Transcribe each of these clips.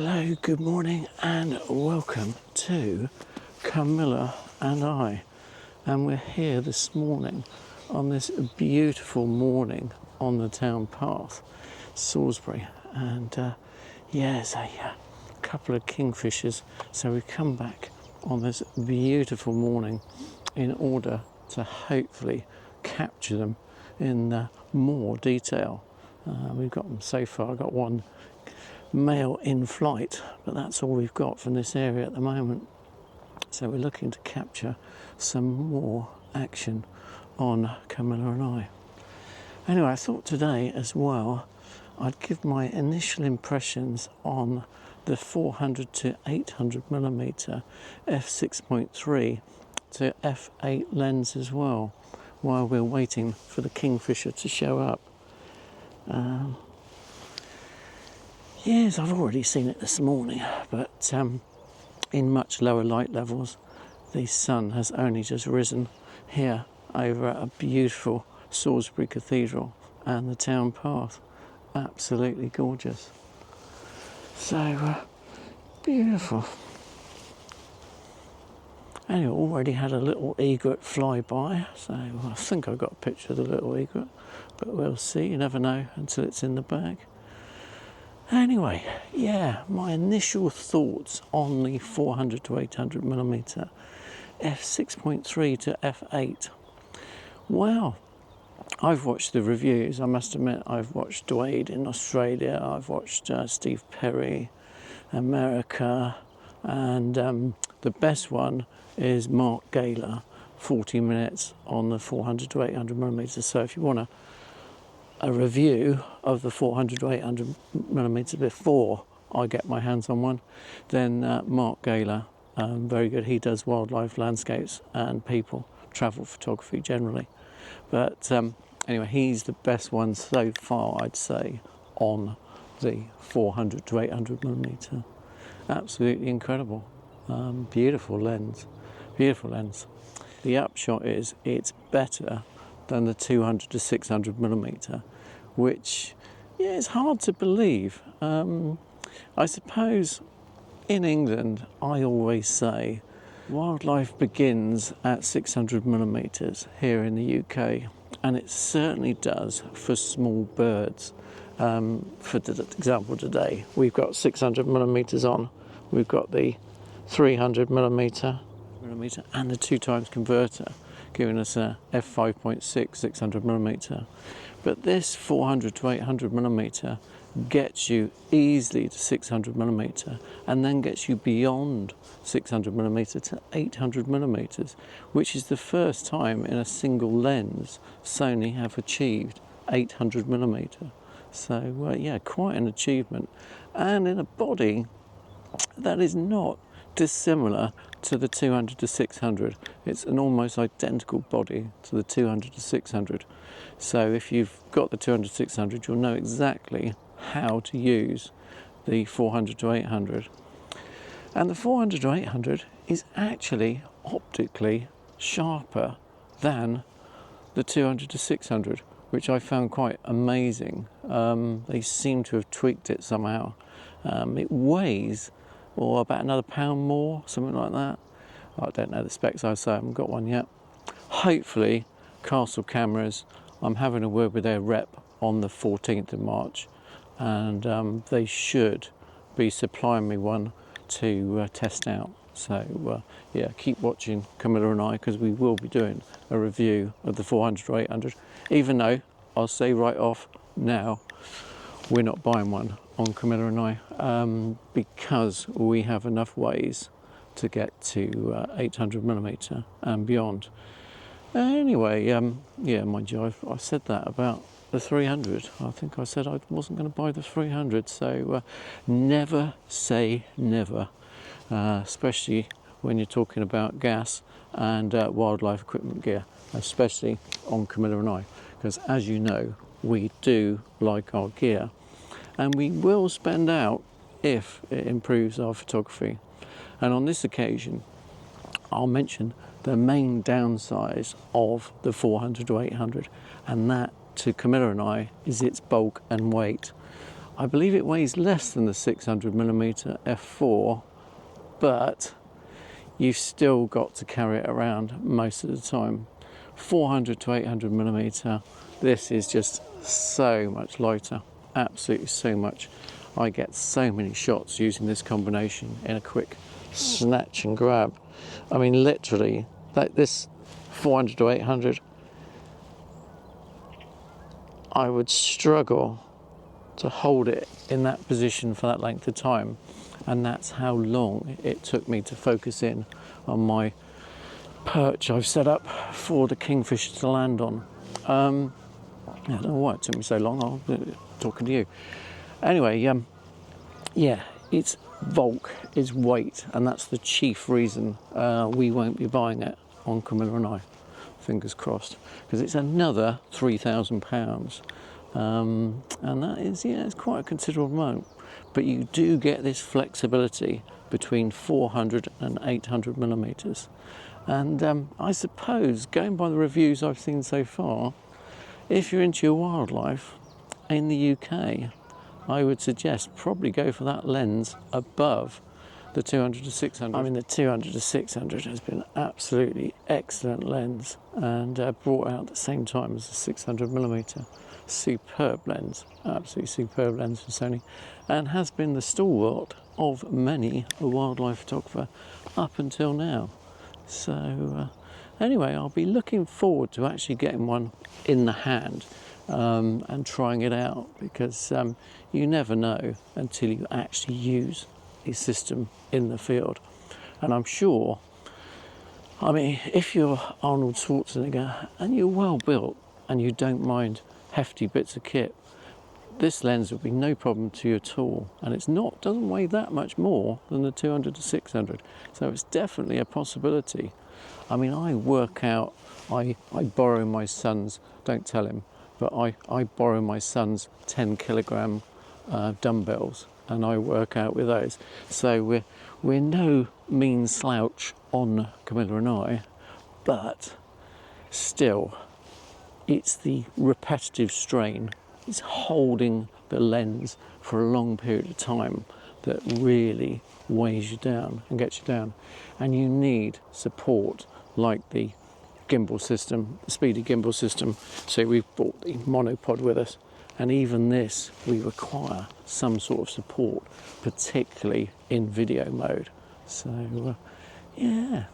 Hello, good morning and welcome to Camilla and I. And we're here this morning on this beautiful morning on the Town Path Salisbury. And there's a couple of kingfishers. So we come back on this beautiful morning in order to hopefully capture them in more detail. We've got them so far. I've got one male in flight, but that's all we've got from this area at the moment. So we're looking to capture some more action on Camilla and I. Anyway, I thought today as well I'd give my initial impressions on the 400 to 800 millimeter f6.3 to f8 lens as well, while we're waiting for the Kingfisher to show up. Yes, I've already seen it this morning, but in much lower light levels. The sun has only just risen here over a beautiful Salisbury Cathedral and the Town Path. Absolutely gorgeous. So, beautiful. Anyway, already had a little egret fly by, so I think I got a picture of the little egret, but we'll see, you never know until it's in the bag. Anyway, my initial thoughts on the 400 to 800 millimeter f6.3 to f8. Well, I've watched the reviews. I must admit, I've watched Dwayne in Australia, I've watched Steve Perry, America, and the best one is Mark Gaylor, 40 minutes on the 400 to 800 millimeters. So if you want a review of the 400 to 800 millimeters before I get my hands on one, then Mark Gaylor, very good. He does wildlife, landscapes and people, travel photography generally. But anyway, he's the best one so far, I'd say, on the 400 to 800 millimeter. Absolutely incredible. Beautiful lens, beautiful lens. The upshot is it's better than the 200 to 600 millimeter, which is hard to believe. I suppose in England I always say wildlife begins at 600 millimeters here in the UK, and it certainly does for small birds. For example, today we've got 600 millimeters on, we've got the 300 millimeter and the 2x converter, giving us a f5.6 600 millimeter. But this 400 to 800 millimeter gets you easily to 600 millimeter and then gets you beyond 600 millimeter to 800 millimeters, which is the first time in a single lens Sony have achieved 800 millimeter. So quite an achievement, and in a body that is not dissimilar to the 200 to 600. It's an almost identical body to the 200 to 600. So if you've got the 200 to 600, you'll know exactly how to use the 400 to 800. And the 400 to 800 is actually optically sharper than the 200 to 600, which I found quite amazing. They seem to have tweaked it somehow. It weighs about another pound more, something like that. I don't know the specs, I haven't got one yet. Hopefully, Castle Cameras, I'm having a word with their rep on the 14th of March, and they should be supplying me one to test out. So keep watching Camilla and I, because we will be doing a review of the 400 to 800, even though I'll say right off now, we're not buying one on Camilla and I, because we have enough ways to get to 800 millimeter and beyond. Anyway, mind you, I said that about the 300. I think I said I wasn't going to buy the 300, so never say never, especially when you're talking about gas and wildlife equipment gear, especially on Camilla and I, because as you know, we do like our gear, and we will spend out if it improves our photography. And on this occasion, I'll mention the main downside of the 400 to 800, and that to Camilla and I is its bulk and weight. I believe it weighs less than the 600mm f4, but you've still got to carry it around most of the time. 400 to 800mm, this is just so much lighter, absolutely so much. I get so many shots using this combination in a quick snatch and grab. I mean, literally, like this 400 to 800, I would struggle to hold it in that position for that length of time, and that's how long it took me to focus in on my perch I've set up for the Kingfisher to land on. I don't know why it took me so long. I'm talking to you. Anyway, yeah, it's bulk, it's weight, and that's the chief reason we won't be buying it on Camilla and I. Fingers crossed, because it's another £3,000, and that is, yeah, it's quite a considerable amount. But you do get this flexibility between 400 and 800mm, and I suppose, going by the reviews I've seen so far, if you're into your wildlife in the UK, I would suggest probably go for that lens above the 200 to 600. I mean, the 200 to 600 has been absolutely excellent lens, and brought out at the same time as the 600mm. Superb lens, absolutely superb lens for Sony, and has been the stalwart of many a wildlife photographer up until now. So anyway, I'll be looking forward to actually getting one in the hand and trying it out, because you never know until you actually use a system in the field. And I'm sure, I mean, if you're Arnold Schwarzenegger and you're well built and you don't mind hefty bits of kit, this lens will be no problem to you at all, and doesn't weigh that much more than the 200 to 600, so it's definitely a possibility. I mean, I work out, I borrow my son's, don't tell him, but I borrow my son's 10 kilogram dumbbells, and I work out with those. So we're no mean slouch on Camilla and I, but still, it's the repetitive strain, it's holding the lens for a long period of time that really weighs you down and gets you down. And you need support like the gimbal system, the speedy gimbal system. So we've brought the monopod with us, and even this, we require some sort of support, particularly in video mode. So yeah.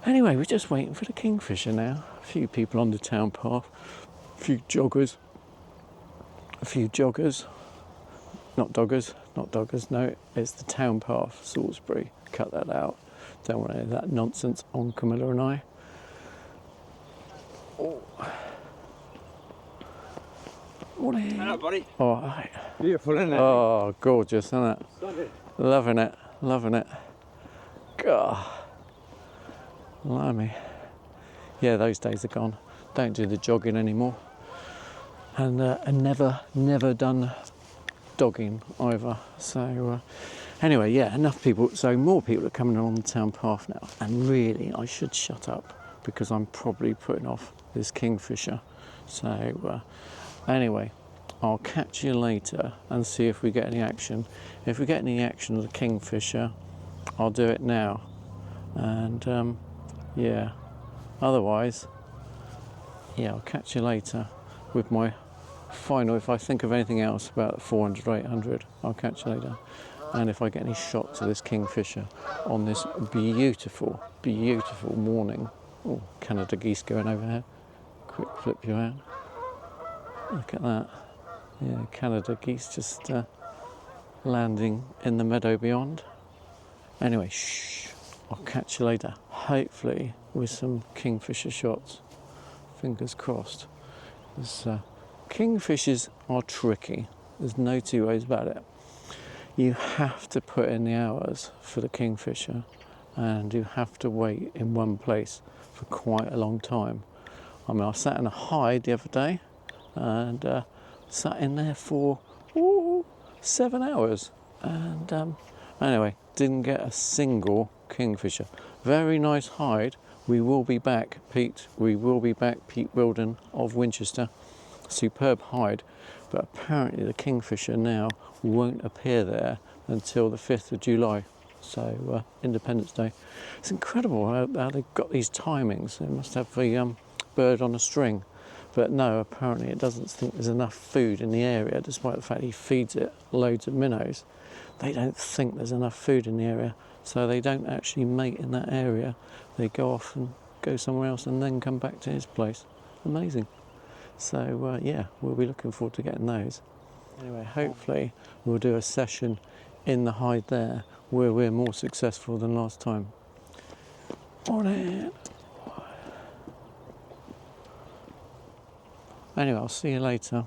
Anyway, we're just waiting for the Kingfisher now. A few people on the town path, a few joggers, not doggers, no, it's the Town Path Salisbury. Cut that out. Don't want any of that nonsense on Camilla and I. Oh. Morning. Hello, buddy. All right. Beautiful, isn't it? Oh, gorgeous, isn't it? Loving it, loving it. God. Blimey. Yeah, those days are gone. Don't do the jogging anymore. And never done dogging either. So anyway, yeah, enough people. So more people are coming along the town path now. And really, I should shut up, because I'm probably putting off this Kingfisher. So anyway, I'll catch you later and see if we get any action. If we get any action of the Kingfisher, I'll do it now. And yeah, otherwise, yeah, I'll catch you later with my final. If I think of anything else about 400 or 800, I'll catch you later. And if I get any shots of this Kingfisher on this beautiful, beautiful morning. Oh, Canada geese going overhead. Quick flip you out. Look at that. Yeah, Canada geese just landing in the meadow beyond. Anyway, shh, I'll catch you later. Hopefully with some Kingfisher shots. Fingers crossed. Kingfishers are tricky. There's no two ways about it. You have to put in the hours for the Kingfisher, and you have to wait in one place for quite a long time. I mean, I sat in a hide the other day and sat in there for 7 hours, and anyway, didn't get a single Kingfisher. Very nice hide. We will be back, Pete. We will be back, Pete Wilden of Winchester. Superb hide. but apparently the kingfisher now won't appear there until the 5th of July, so Independence Day. It's incredible how they've got these timings. They must have the bird on a string. But no, apparently it doesn't think there's enough food in the area, despite the fact he feeds it loads of minnows. They don't think there's enough food in the area, so they don't actually mate in that area. They go off and go somewhere else and then come back to his place. Amazing. So yeah, we'll be looking forward to getting those. Anyway, hopefully we'll do a session in the hide there where we're more successful than last time. On it. Anyway, I'll see you later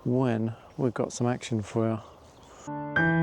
when we've got some action for you.